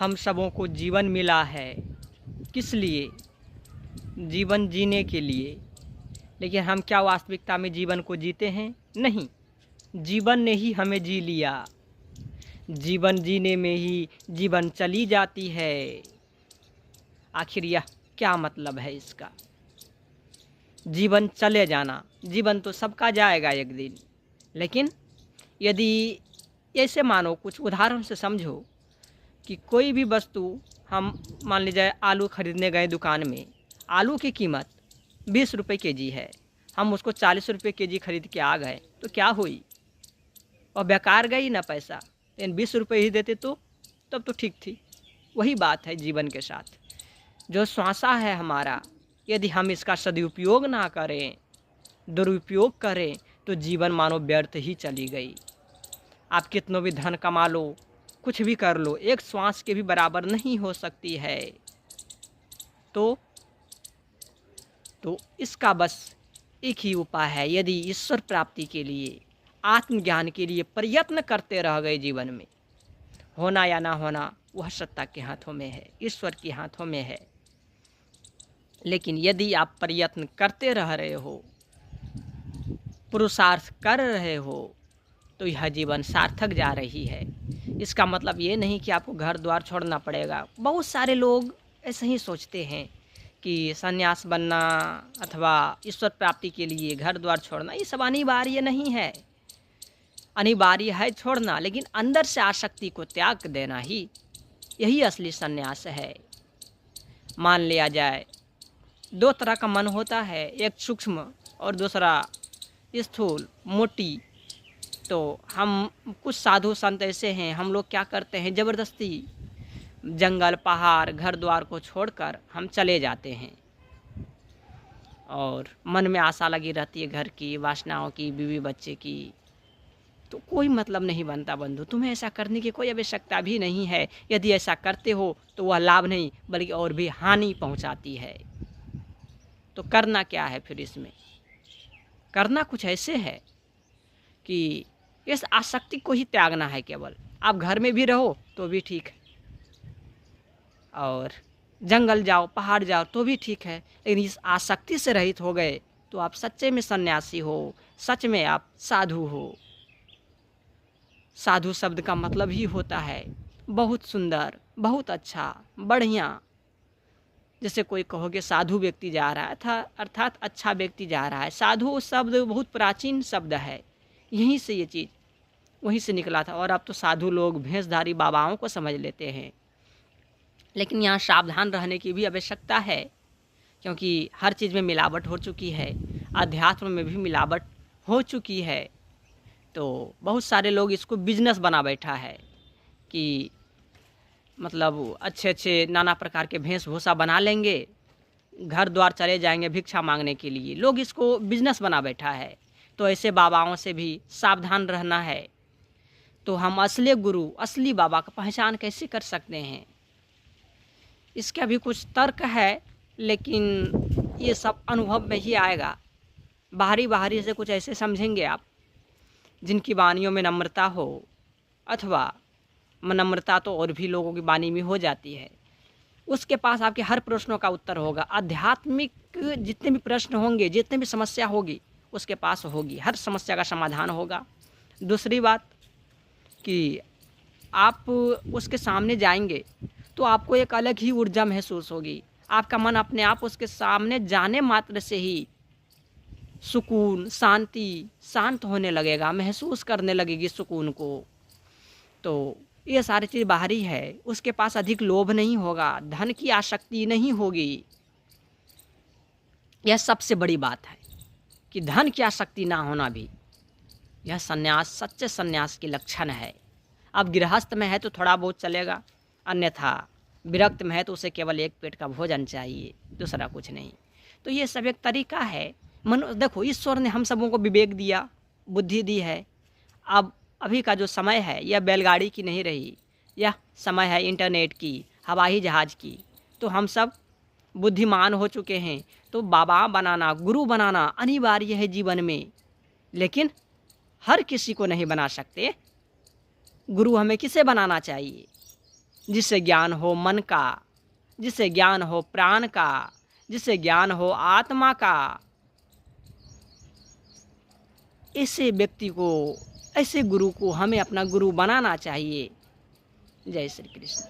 हम सबों को जीवन मिला है, किस लिए? जीवन जीने के लिए। लेकिन हम क्या वास्तविकता में जीवन को जीते हैं? नहीं, जीवन ने ही हमें जी लिया। जीवन जीने में ही जीवन चली जाती है। आखिर यह क्या मतलब है इसका? जीवन चले जाना, जीवन तो सबका जाएगा एक दिन। लेकिन यदि ऐसे मानो, कुछ उदाहरण से समझो कि कोई भी वस्तु, हम मान लीजिए आलू खरीदने गए दुकान में, आलू की कीमत 20 रुपये केजी है, हम उसको 40 रुपये केजी खरीद के आ गए, तो क्या हुई? और बेकार गई ना पैसा। लेकिन 20 रुपये ही देते तो तब तो ठीक थी। वही बात है जीवन के साथ। जो श्वासा है हमारा, यदि हम इसका सदुपयोग ना करें, दुरुपयोग करें, तो जीवन मानो व्यर्थ ही चली गई। आप कितनों भी धन कमा लो, कुछ भी कर लो, एक श्वास के भी बराबर नहीं हो सकती है। तो इसका बस एक ही उपाय है। यदि ईश्वर प्राप्ति के लिए, आत्मज्ञान के लिए प्रयत्न करते रह गए जीवन में, होना या ना होना वह सत्ता के हाथों में है, ईश्वर के हाथों में है। लेकिन यदि आप प्रयत्न करते रह रहे हो, पुरुषार्थ कर रहे हो, तो यह जीवन सार्थक जा रही है। इसका मतलब ये नहीं कि आपको घर द्वार छोड़ना पड़ेगा। बहुत सारे लोग ऐसे ही सोचते हैं कि सन्यास बनना अथवा ईश्वर प्राप्ति के लिए घर द्वार छोड़ना, ये सब अनिवार्य नहीं है। अनिवार्य है छोड़ना, लेकिन अंदर से आसक्ति को त्याग देना ही, यही असली सन्यास है। मान लिया जाए, दो तरह का मन होता है, एक सूक्ष्म और दूसरा स्थूल, मोटी। तो हम कुछ साधु संत ऐसे हैं, हम लोग क्या करते हैं, ज़बरदस्ती जंगल पहाड़ घर द्वार को छोड़कर हम चले जाते हैं, और मन में आशा लगी रहती है घर की, वासनाओं की, बीवी बच्चे की। तो कोई मतलब नहीं बनता बंधु, तुम्हें ऐसा करने की कोई आवश्यकता भी नहीं है। यदि ऐसा करते हो तो वह लाभ नहीं बल्कि और भी हानि पहुंचाती है। तो करना क्या है फिर इसमें? करना कुछ ऐसे है कि इस आसक्ति को ही त्यागना है केवल। आप घर में भी रहो तो भी ठीक है, और जंगल जाओ पहाड़ जाओ तो भी ठीक है, लेकिन इस आसक्ति से रहित हो गए तो आप सच्चे में सन्यासी हो, सच में आप साधु हो। साधु शब्द का मतलब ही होता है बहुत सुंदर, बहुत अच्छा, बढ़िया। जैसे कोई कहोगे साधु व्यक्ति जा रहा है था, अर्थात अच्छा व्यक्ति जा रहा है। साधु शब्द बहुत प्राचीन शब्द है, यहीं से ये चीज़ वहीं से निकला था। और अब तो साधु लोग भेषधारी बाबाओं को समझ लेते हैं। लेकिन यहाँ सावधान रहने की भी आवश्यकता है, क्योंकि हर चीज़ में मिलावट हो चुकी है, अध्यात्म में भी मिलावट हो चुकी है। तो बहुत सारे लोग इसको बिजनेस बना बैठा है कि मतलब अच्छे अच्छे नाना प्रकार के वेशभूषा बना लेंगे, घर द्वार चले जाएंगे भिक्षा मांगने के लिए। लोग इसको बिजनेस बना बैठा है। तो ऐसे बाबाओं से भी सावधान रहना है। तो हम असली गुरु, असली बाबा का पहचान कैसे कर सकते हैं? इसका भी कुछ तर्क है, लेकिन ये सब अनुभव में ही आएगा। बाहरी से कुछ ऐसे समझेंगे आप जिनकी वाणियों में नम्रता हो, अथवा नम्रता तो और भी लोगों की वाणी में हो जाती है, उसके पास आपके हर प्रश्नों का उत्तर होगा। आध्यात्मिक जितने भी प्रश्न होंगे, जितने भी समस्या होगी, उसके पास होगी, हर समस्या का समाधान होगा। दूसरी बात कि आप उसके सामने जाएंगे तो आपको एक अलग ही ऊर्जा महसूस होगी। आपका मन अपने आप उसके सामने जाने मात्र से ही सुकून, शांति, शांत होने लगेगा, महसूस करने लगेगी सुकून को। तो ये सारी चीज़ बाहरी है। उसके पास अधिक लोभ नहीं होगा, धन की आसक्ति नहीं होगी। यह सबसे बड़ी बात है कि धन की आसक्ति ना होना भी, यह सन्यास, सच्चे सन्यास की लक्षण है। अब गृहस्थ में है तो थोड़ा बहुत चलेगा, अन्यथा विरक्त में है तो उसे केवल एक पेट का भोजन चाहिए, दूसरा कुछ नहीं। तो ये सब एक तरीका है। देखो, ईश्वर ने हम सबों को विवेक दिया, बुद्धि दी है। अब अभी का जो समय है यह बैलगाड़ी की नहीं रही, यह समय है इंटरनेट की, हवाई जहाज़ की। तो हम सब बुद्धिमान हो चुके हैं। तो बाबा बनाना, गुरु बनाना अनिवार्य है जीवन में, लेकिन हर किसी को नहीं बना सकते। गुरु हमें किसे बनाना चाहिए? जिससे ज्ञान हो मन का, जिससे ज्ञान हो प्राण का, जिससे ज्ञान हो आत्मा का। ऐसे व्यक्ति को, ऐसे गुरु को हमें अपना गुरु बनाना चाहिए। जय श्री कृष्ण।